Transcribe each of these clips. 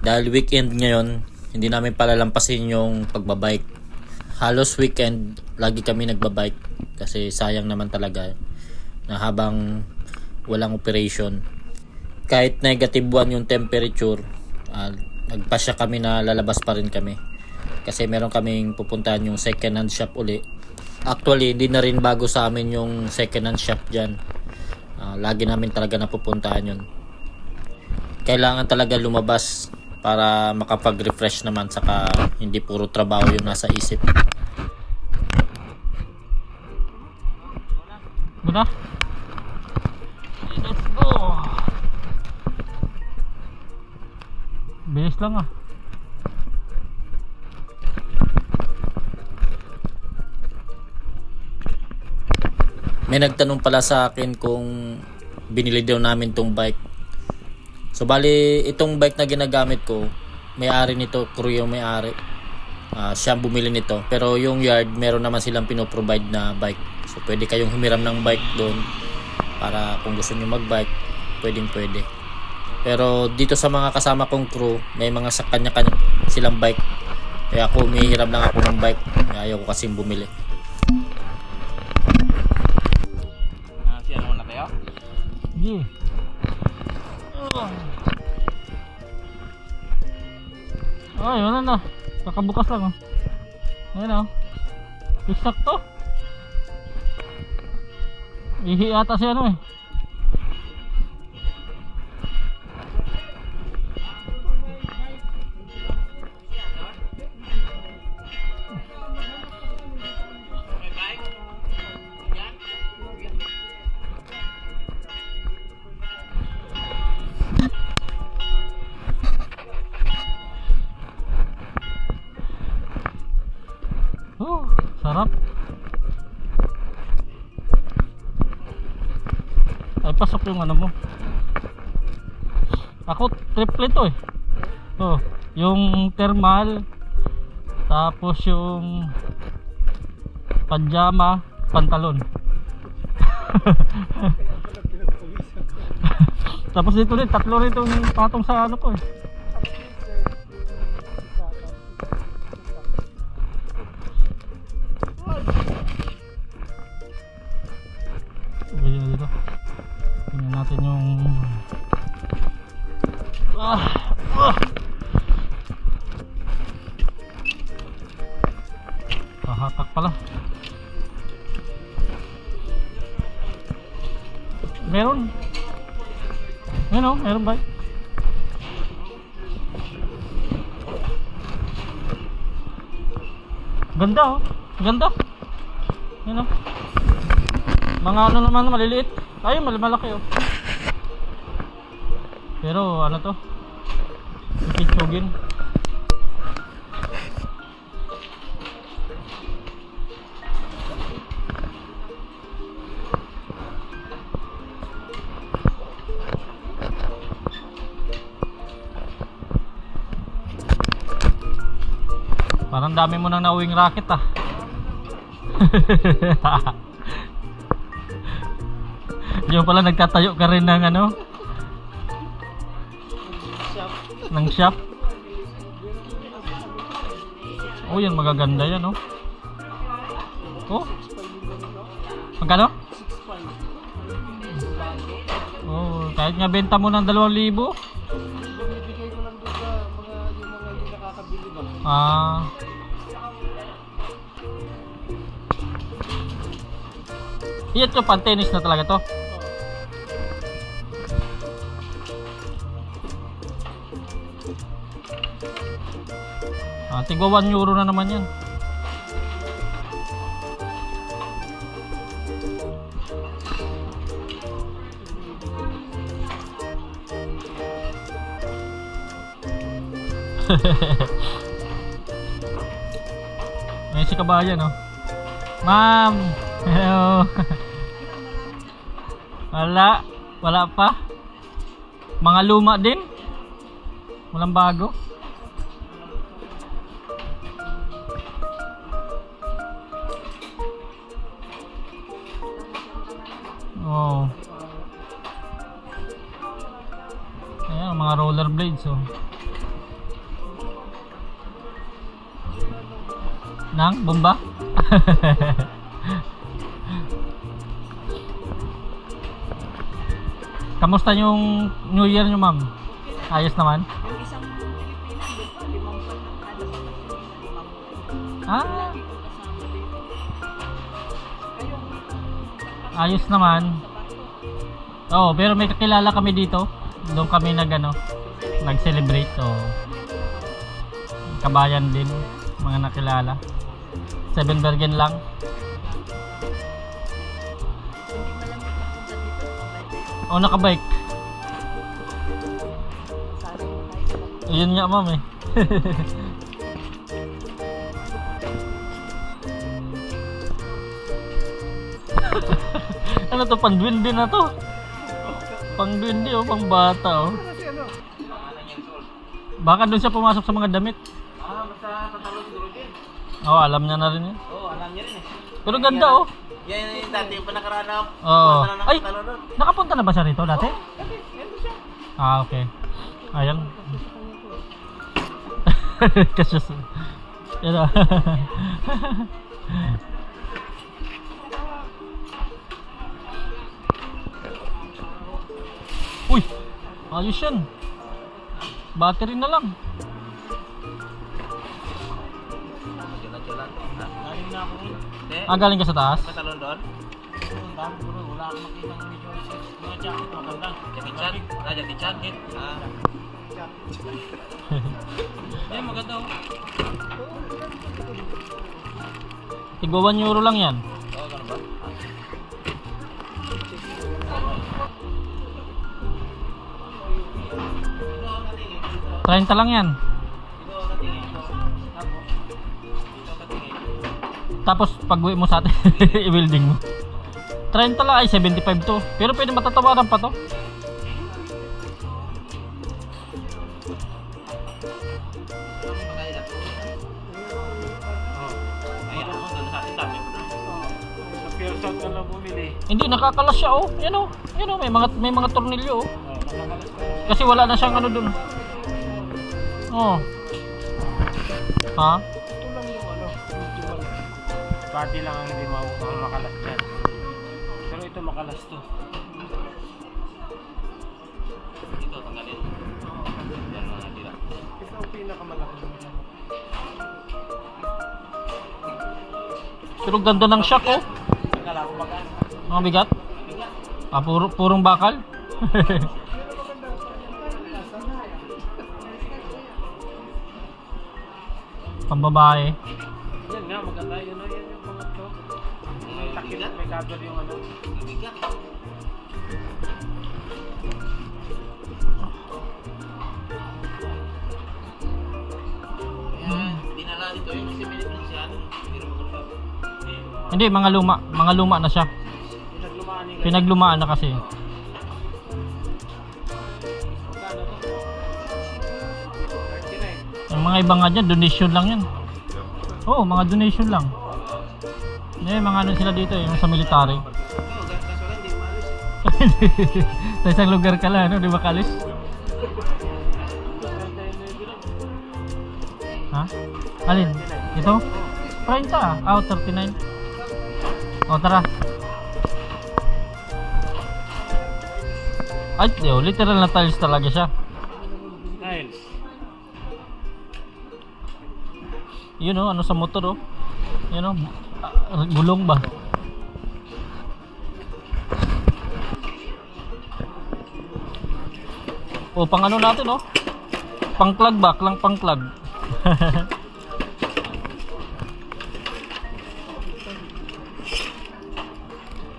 Dahil weekend ngayon, hindi namin palalampasin yung pagbabike. Halos weekend, lagi kami nagbabike kasi sayang naman talaga na habang walang operation. Kahit negative 1 yung temperature, nagpasya kami na lalabas pa rin kami. Kasi meron kaming pupuntahan yung second hand shop uli. Actually, hindi na rin bago sa amin yung second hand shop dyan. Lagi namin talaga napupuntahan yun. Kailangan talaga lumabas para makapag-refresh naman, saka hindi puro trabaho yung nasa isip. Muna. Let's go. Bilis lang ah. May nagtanong pala sa akin kung binili daw namin tong bike. So bali, itong bike na ginagamit ko, may-ari nito, crew yung may-ari. Siya bumili nito. Pero yung yard, meron naman silang pinoprovide na bike. So pwede kayong humiram ng bike doon para kung gusto nyo mag-bike, pwede. Pero dito sa mga kasama kong crew, may mga sa kanya-kanya silang bike. Kaya ako, humihiram lang ako ng bike. Ayaw ko kasing bumili. Siya naman na kayo? Sige. Ay, wala na. Kakabukas lang oh. Ayan oh. Eksakto. Ihi ata siya ano eh. Sarap. Ay, pasok yung ano mo. Ako triplet to eh. Oh, yung thermal, tapos yung pajama, pantalon. Tapos dito rin, tatlo rin itong patong sa ano ko eh. Dito. Tingnan natin yung hahatak pala. Meron ba? Ganda oh. Ganda. Yan oh. Mga ano naman maliliit. Ay, malaki oh. Pero ano to? Pipitsugin. Parang dami mo nang nauwing racket ah. Yung pala nagtatayo ka rin ng ano? Ng shop. Oh, yan magaganda yan oh. Oh. Magkano? Oh, kahit nga benta mo ng 2,000. Bibigay ko lang doon sa mga hindi nakakabili ba? Yan to, pan tennis na talaga to. Tigwa 1 euro na naman yan. May si kabayan oh. Ma'am, hello. Wala pa. Mga luma din. Walang bago. Oh. Ayan, mga roller blades oh. Nang bomba? Kamusta yung New Year nyo, ma'am? Ayos naman? Yung isang Pilipina, di ba? 5 buwan lang kada bakasyon. 5 buwan. Ah, Lagi ko kasama dito. Kayong ayos naman. sa bato. Oo, pero may kakilala kami dito. Doon kami nag-celebrate. Oh. Kabayan din, mga nakilala. 7 Bergen lang. Hindi malamig papunta dito. Pabay-bay. O, nakabike. Sana yung kahit walang Yun nga, ma'am eh. Ano to, pang-duwende na to? Pang-duwende oh, pang bata oh. Kasi ano? Baka doon siya pumasok sa mga damit. Basta tatalo siguro din. Oo, alam niya na rin yun. Oo, alam niya rin eh. Pero ganda oh. Yan yung dati yung panakaraan na Oo. Ay, talo doon. nakapunta na ba siya rito dati? Kasi, yan siya. Ah, okay. Ayan. Kasi yan oh. Uy, ayos yan. Battery na lang. Galing na ako rin. Ah, galing ka sa taas? Patalon doon? Oo, dami ko rin. Wala akong makita ng medyo mga jacket. Maganda. Jacket jacket. Yan, maganda oh. Tigwa 1 euro lang yan. Oo, ganun ba? 30 lang yan. Tapos pag uwi mo sa atin, i-welding mo. 30 lang ay 75 to. Pero pwede matatawaran pa to. Sa ka lang bumili. Hindi nakakalas siya oh. Yan oh. Yan oh, may mga tornilyo oh. Nakakalas ka. Kasi wala na siyang ano dun. Oh. Ha? Ito lang yung ano, ultimal. Bati lang ang hindi makalas dyan. Pero ito makalas to. Ito, tanggalin. Yan mga tira. Ito ang pinakamalaki. Pero ganda ng shock oh. Akala ko magano. Mga bigat. Ah, purong bakal. Pambabae. Yan nga, maganda yun. Yan yung mga to. May takip, may cover yung ano. Bigat. Dinala dito yung si Philippines yan. Hindi rin maganda. Hindi, mga luma na siya. Pinaglumaan nila. Pinaglumaan na kasi. Magkano to? 39. Yung mga iba nga dyan, donation lang yan. Oo, mga donation lang. Mga ano sila dito, yung sa military. Oo, kaso lang, hindi umalis. Sa isang lugar ka lang, ano, di ba kalis? Ha? Alin? Ito? 30 ah. Ah, 39. O, tara. Ay, literal na tiles talaga siya. Tiles. Yun o, ano sa motor o. Yun o, gulong ba? O, pang ano natin o. Pang plug ba? Pang plug.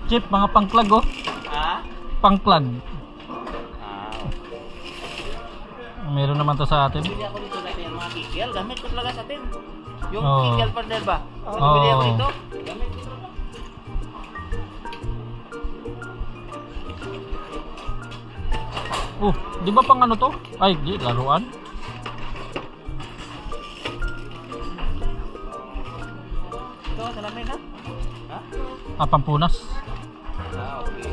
Chip, mga pang plug o. Ha? Pang plug. Ah. Meron naman to sa atin. Bili ako dito dati yung mga kikil. Gamit ko talaga sa atin. Yung Oo. kikil partner ba? Oo. Bili ako dito. Gamit ko talaga. Di ba pang ano to? Ay, di, laruan. Ito, salamin ha? Ha? Ah, pampunas. Ah, okay.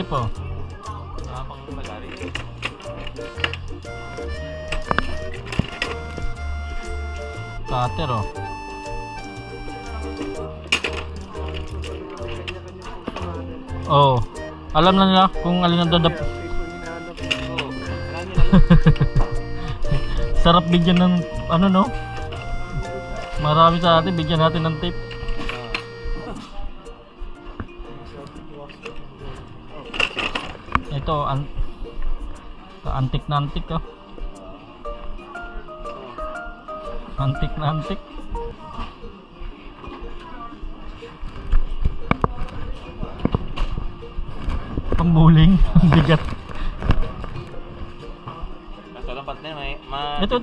tip oh. Pang lagari. Cutter oh. Oh. Alam na nila kung alin ang dadap. Oo. Marami na lang. Sarap bigyan ng ano no? Marami sa atin, bigyan natin ng tape. Ito, antik na antik oh. Antik na antik. Pambuling, ang bigat. Kaso lang pat na may Ito.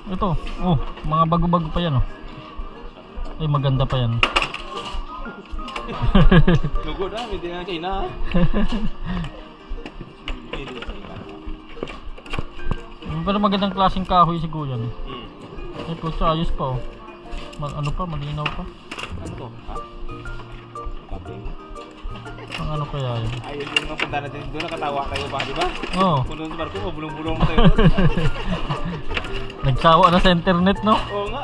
Ito. Oh, mga bago-bago pa yan oh. Ay, maganda pa yan. Lugo na, hindi na China. Pero magandang klaseng kahoy si Kuya no? Hmm. Eh, putsa, ayos pa oh. Ano pa, malinaw pa. Ano to? Ha? Kaping? Ang ano kaya yun? Ayun yung mga punta natin doon, nakatawa tayo pa, di ba? Oo. Kung doon sa barko, bulong-bulong tayo doon. Nagsawa na sa internet no? Oo nga.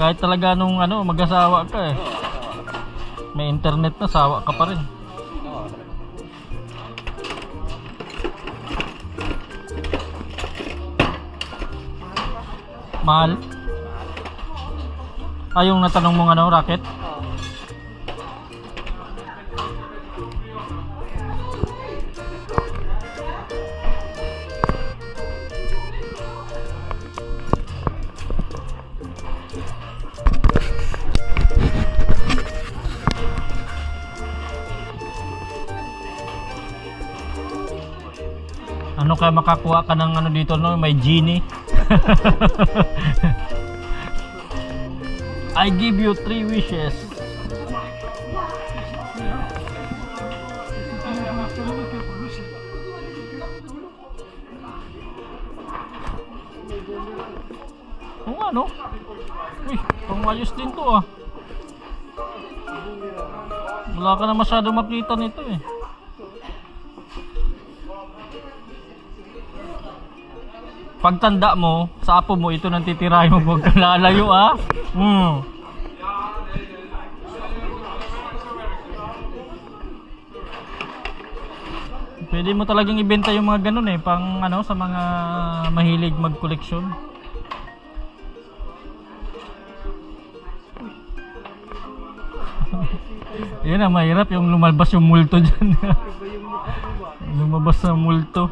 Kahit talaga nung ano, mag-asawa ka eh. Oo, nakatawa ka. May internet na, sawa ka pa rin. Oo, talaga. Mahal. Yung natanong mong ano, racket? Ano kaya makakuha ka ng ano dito no, may genie. I give you 3 wishes. Oo ano? Uy, pangayos din to ah. Wala ka na masyado makita nito eh. Pagtanda mo, sa apo mo, ito nang titirahin mo, huwag kang lalayo ah. Pwede mo talagang ibenta yung mga ganun eh, pang ano, sa mga mahilig mag-koleksyon. Yan ang mahirap, yung lumalabas yung multo dyan. Lumabas sa multo.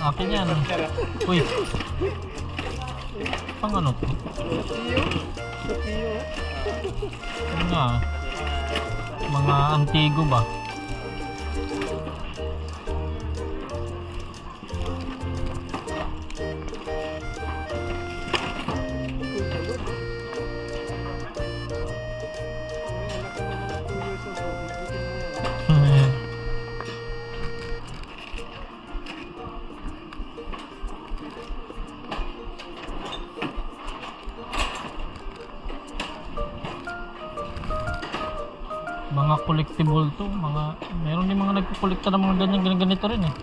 Akin yan. Uy. Pang ano to? Ano nga? Mga antigo ba? Mga collectible to, meron din mga nagko-kolekta ng mga ganito rin eh.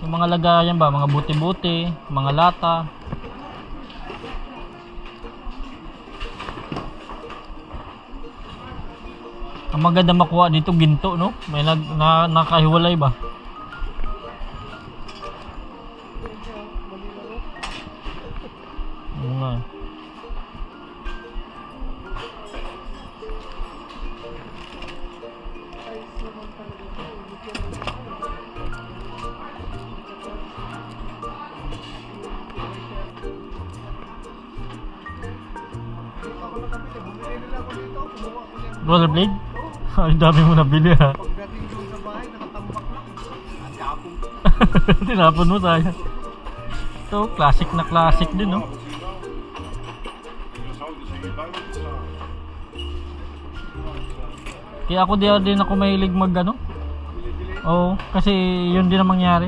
Yung mga lagayan ba, mga buti-buti, mga lata. Ang maganda makuha dito ginto no, may nakahiwalay ba? Oo nga. nakabili. Bumili nila ako dito. Kumuha ko yan. Rollerblade? Ay, dami mo nabili ha. Pagdating doon sa bahay, nakatambak lang. Ang kapong. Tinapon mo sayang. Ito, classic na classic din, no? Kaya ako din ako mahilig mag ano? Oo, kasi yun din ang mangyari.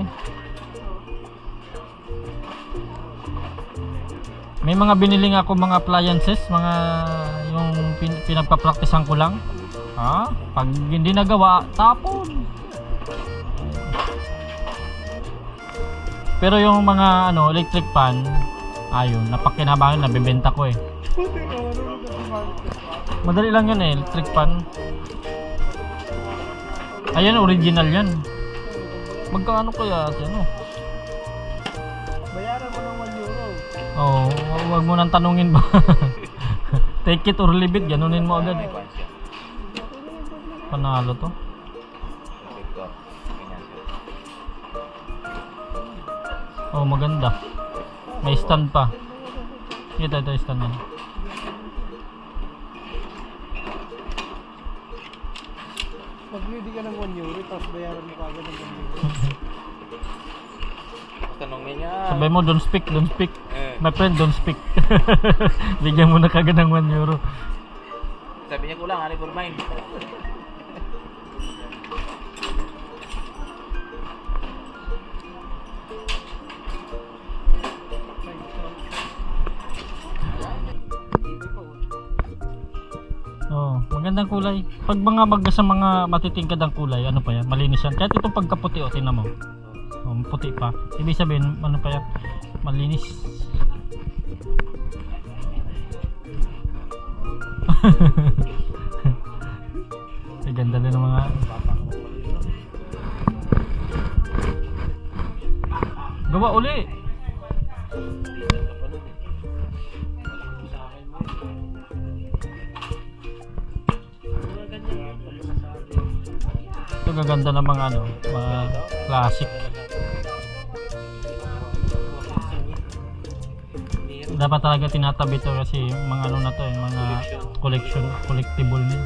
May mga biniling ako mga appliances, mga yung pinagpa-practicean ko lang. Ha? Pag hindi nagawa, tapon. Pero yung mga ano, electric fan, ayun, napakinabangan, nabebenta ko eh. Madali lang yan eh, electric fan. Ayan, original yan. Magkano kaya ano? Bayaran mo ng 1 euro. Oh, wag mo nang tanungin ba. Take it or leave it, ganunin mo agad. Panalo to. Oh, maganda. May stand pa. Ito stand yan. Maglidi ka ng 1 euro, tapos bayaran mo kagad ng 1 euro. Tanongin niya. Sabay mo, don't speak. My friend, don't speak. Bigyan mo na kagad ng 1 euro. Sabi niya kulang, never mind. Oh, magandang kulay. Pag mga sa mga matitingkad ang kulay, ano pa yan? Malinis yan. Kahit itong pagkaputi, oh, tingnan mo. Oh, puti pa. Ibig sabihin, ano pa yan? Malinis. Ay, ganda din ng mga gawa uli. Ito gaganda ng mga ano, mga classic. Dapat talaga tinatabi to kasi mga ano na to, yung mga collectible na.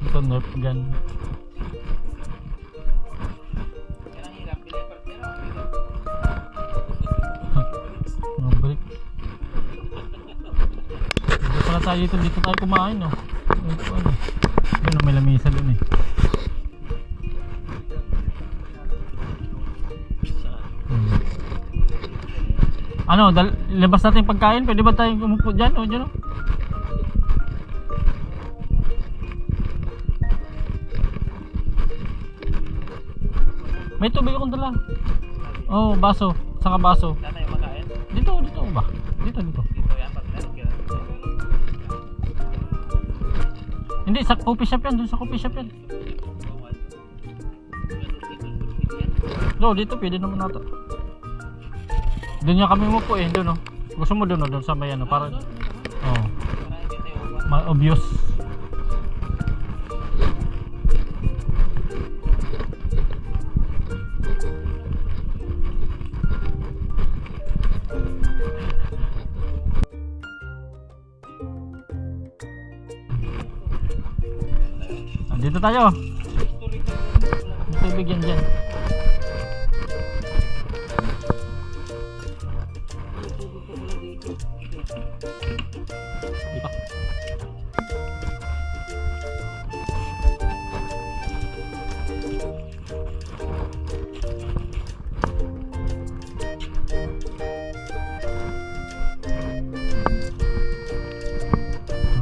Ito Nerf gun. Mga brick. Dito pala tayo dito tayo kumain, no? Ito ano. Doon may lamesa doon eh. Ano, labas natin yung pagkain. Pwede ba tayong umupo dyan? O, dyan o. May tubig akong dala. Oh, baso. Saka baso. Sana yung makain. Dito ba? Dito. Dito yan, partner. Hindi, sa coffee shop yan. Doon sa coffee shop yan. No, dito pwede naman nata. Doon nga kami umupo eh. Doon, oh. Gusto mo doon, oh. Doon sa may ano. Para, oh. Obvious. Dito tayo. May tubig yan dyan. Diba?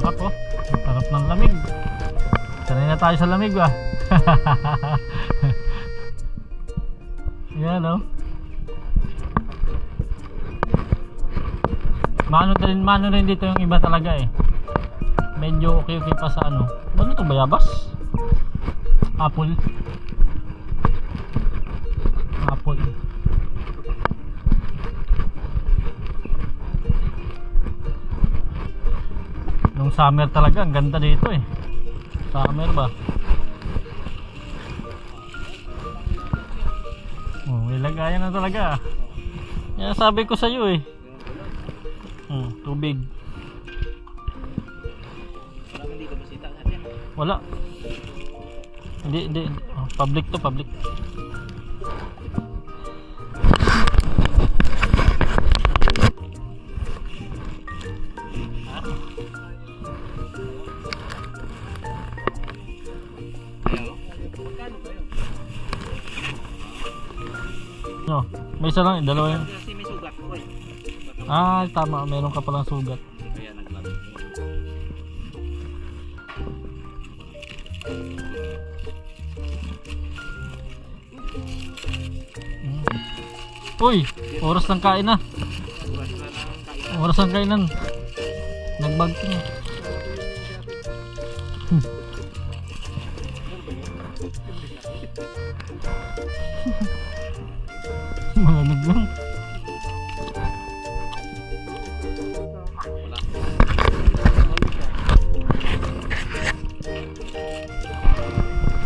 Sarap oh. Sarap ng lamig. Sanay na tayo sa lamig ba? Yan oh. Mano rin dito yung iba talaga eh. Medyo okay pa sa ano. Ano to, bayabas? Apple. summer talaga, ang ganda dito eh. Summer ba? Oh, may lagayan na talaga. Yan sabi ko sa iyo eh. Tubig. Parang hindi ka bisita natin. Wala. Hindi. Oh, public to, public. No, may isa lang, dalawa yun. Kasi may sugat ko eh. Ah, tama, meron ka palang sugat. Kaya naglag. Uy, oras ng kain na. Oras ng kainan. Nagbagting. Malamig lang.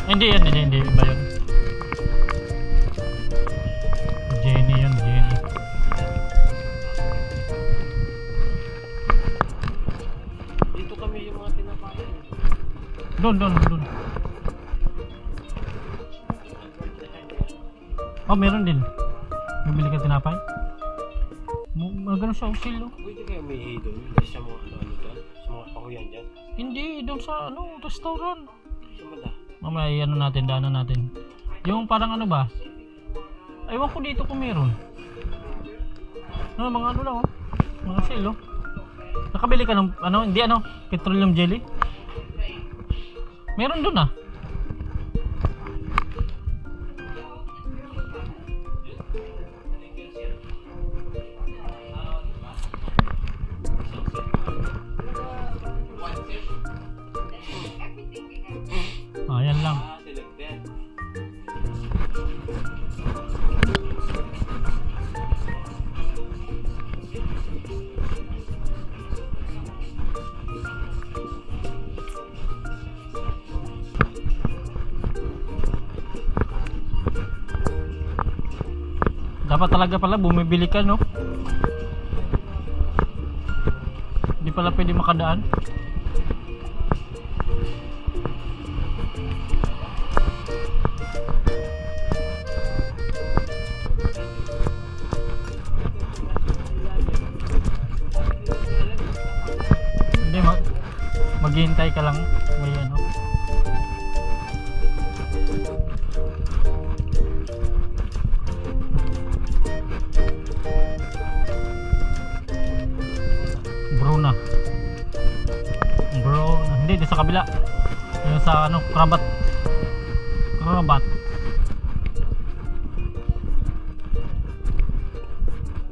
Hindi iba yun. Jenny yun, Jenny. Dito kami yung mga tinapain. Doon. Oh, meron din. Bibili ka tinapay? Magano siya usil, no? Pwede kayo may doon. Hindi sa mga ano dyan. Sa mga pakuyan dyan. Hindi, doon sa restaurant. Sumala. Mamaya ano natin, daanan natin. Yung parang ano ba? Ewan ko dito kung meron. Mga ano lang, oh. Mga sale, oh. Nakabili ka ng hindi petroleum jelly? Meron doon ah. Ayan lang. Selected. Dapat talaga pala bumibili ka, no? Hindi pala pwede makadaan. Hindi, maghihintay ka lang. May ano. Bruna. Hindi, di sa kabila. Yung sa Krabat.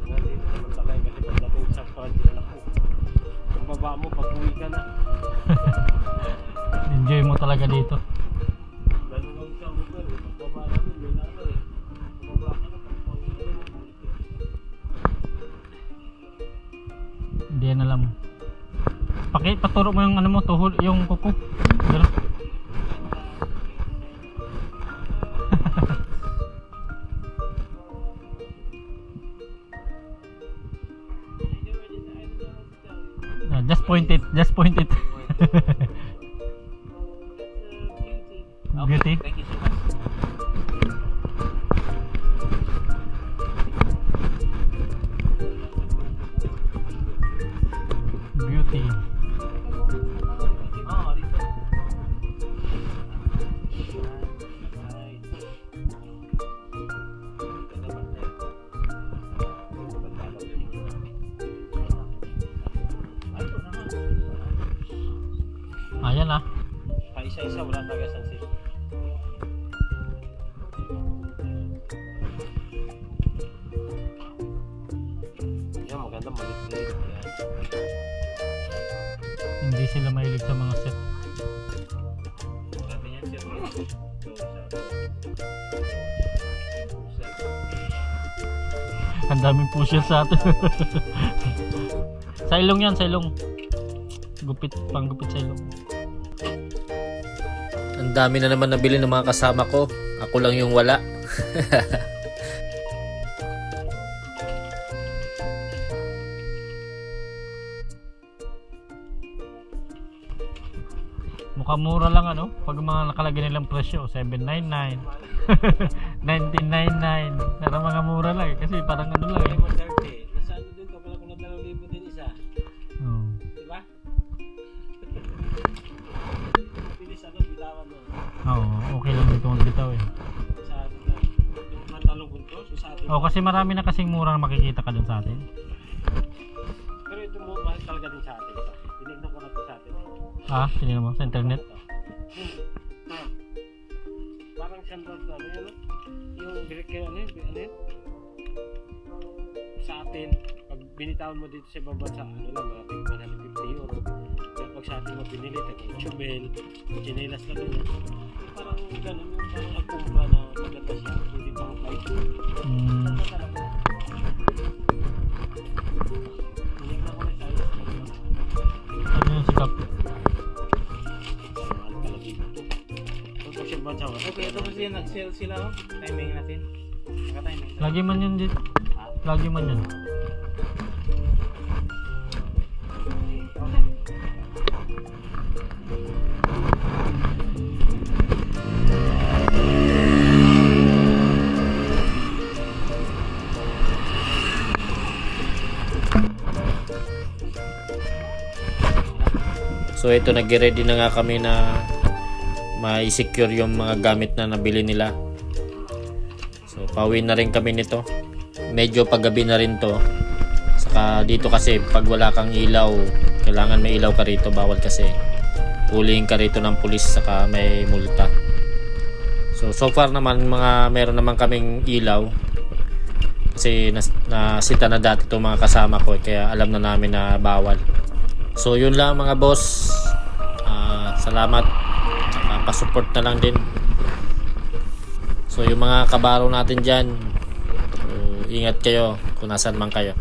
Nandito naman talaga kasi pagdating sa project na po. Ang baba mo pag uwi ka na. Enjoy mo talaga dito. Lalo lang sa lugar eh. Pagbaba namin, may nalo eh. Pagbaba ka na, pag-uwi ka na. Hindi yan alam. Paturo mo yung mo, tuhod, yung kuko. Ganun. Just point it. Beauty. Thank you so much. Beauty. Oh, dito. Ayan ah. Paisa-isa, wala talaga sunset. Yan, maganda, malit-lit. Yan. Hindi sila mahilig sa mga set. Sabi niya, sir. Ang daming pusher sa atin. Sa ilong yan, sa ilong. Gupit, panggupit sa ilong. Ang dami na naman nabili ng mga kasama ko. Ako lang yung wala. Mukhang mura lang ano, pag mga nakalagay nilang presyo, 799, 1999, pero mga mura lang eh, kasi parang ano lang eh. 130. Nasa ano din to, pala kung na 2,000 din isa. Oh. Diba? Bilis ano, bitawan mo. Oo, okay lang dito magbitaw eh. Sa atin na. Yung matalong bunto, so sa atin. Oh, kasi marami na kasing mura na makikita ka dun sa atin. Pero ito mo, mahal talaga din sa atin. Tinignan ko na ito sa atin. Ah, tinignan mo sa internet. Parang sandal to, ano yun? Yung direct kayo, ano yun? Sa atin, pag binitawan mo dito sa ibang bansa, ano lang, mga 150 euro. Pero pag sa atin mo pinili, tag-chubel, chinelas lang yun. Parang ganun, yung parang nagkumbra na maganda siya, hindi pang fight. Mm, Ganda talaga. Tinignan ko na tayo. ano yung sikap? Mahal pala dito. Pag sa bansa, Okay, ito kasi nag-sale sila oh. Timing natin. Naka-timing. Lagi man yun dito. Lagi man yun. So ito, nag-ready na nga kami na ma-secure yung mga gamit na nabili nila. So pauwi na rin kami nito. Medyo paggabi na rin to. Saka dito kasi pag wala kang ilaw, kailangan may ilaw ka rito, bawal kasi hulihin ka rito ng pulis saka may multa. So far naman meron naman kaming ilaw. Kasi nasita na dati itong mga kasama ko, kaya alam na namin na bawal. So yun lang mga boss. Salamat. Saka pa-support na lang din. So yung mga kabaro natin dyan, so, ingat kayo kung nasan man kayo.